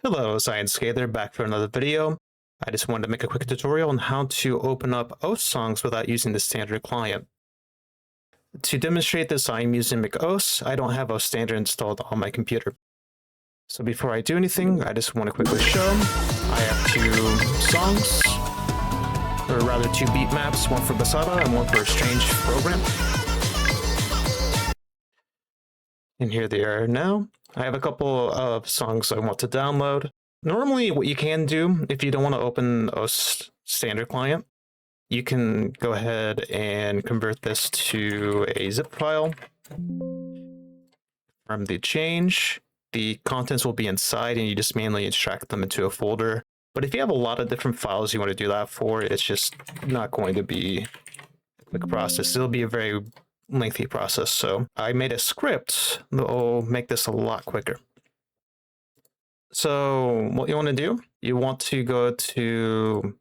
Hello, Science Skater, back for another video. I just wanted to make a quick tutorial on how to open up OS songs without using the standard client. To demonstrate this, I'm using macOS. I don't have OS standard installed on my computer. So before I do anything, I just want to quickly show I have two songs, or rather two beatmaps, one for Basada and one for a strange program. And here they are now. I have a couple of songs I want to download. Normally, what you can do, if you don't want to open a standard client, you can go ahead and convert this to a zip file. From the change, the contents will be inside and you just manually extract them into a folder. But if you have a lot of different files you want to do that for, it's just not going to be a quick process. It'll be a very lengthy process. So I made a script that will make this a lot quicker. So what you want to do, you want to go to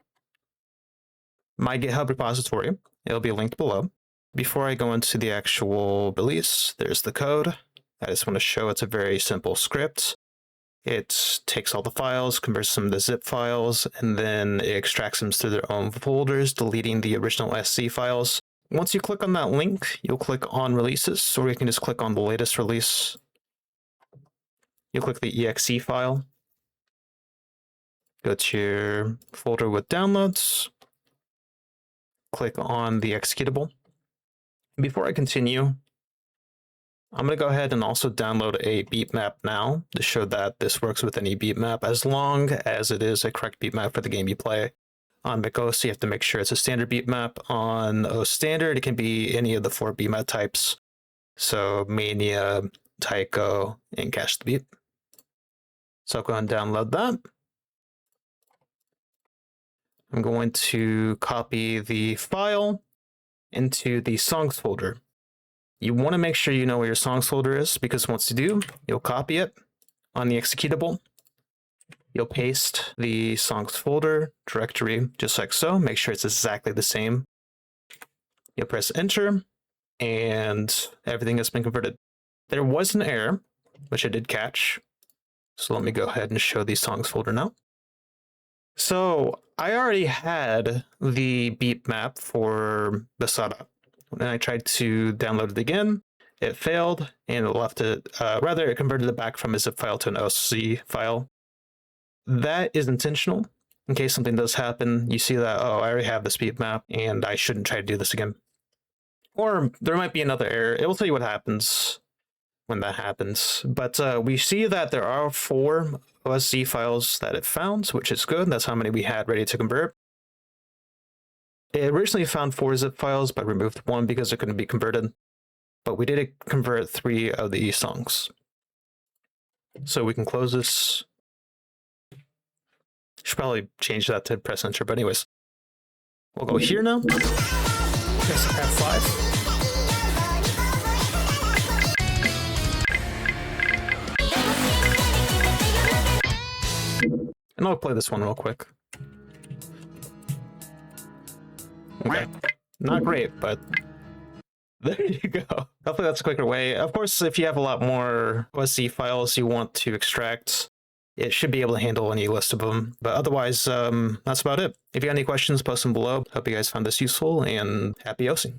my GitHub repository. It'll be linked below. Before I go into the actual release, there's the code. I just want to show it's a very simple script. It takes all the files, converts them to zip files, and then it extracts them to their own folders, deleting the original SC files. Once you click on that link, you'll click on releases, or you can just click on the latest release. You'll click the exe file. Go to your folder with downloads. Click on the executable. Before I continue, I'm going to go ahead and also download a beatmap now to show that this works with any beatmap as long as it is a correct beatmap for the game you play. On macOS, you have to make sure it's a standard beatmap. On OS standard, it can be any of the 4 beatmap types. So Mania, Taiko, and Cache the Beat. So I'll go ahead and download that. I'm going to copy the file into the songs folder. You want to make sure you know where your songs folder is, because once you do, you'll copy it on the executable. You'll paste the songs folder directory just like so. Make sure it's exactly the same. You'll press enter and everything has been converted. There was an error, which I did catch. So let me go ahead and show the songs folder now. So I already had the beatmap for Basada. When I tried to download it again, it failed and it left it, rather it converted it back from a zip file to an OSC file. That is intentional. In case something does happen, you see that, oh, I already have this beatmap and I shouldn't try to do this again. Or there might be another error. It will tell you what happens when that happens. But we see that there are 4 OSC files that it found, which is good. That's how many we had ready to convert. It originally found 4 zip files, but removed 1 because it couldn't be converted. But we did convert 3 of the songs. So we can close this. Should probably change that to press enter, but anyways. We'll go here now. Press F5. And I'll play this one real quick. Okay. Not great, but there you go. Hopefully that's a quicker way. Of course, if you have a lot more OSC files you want to extract, it should be able to handle any list of them. But otherwise, that's about it. If you have any questions, post them below. Hope you guys found this useful, and happy OSing.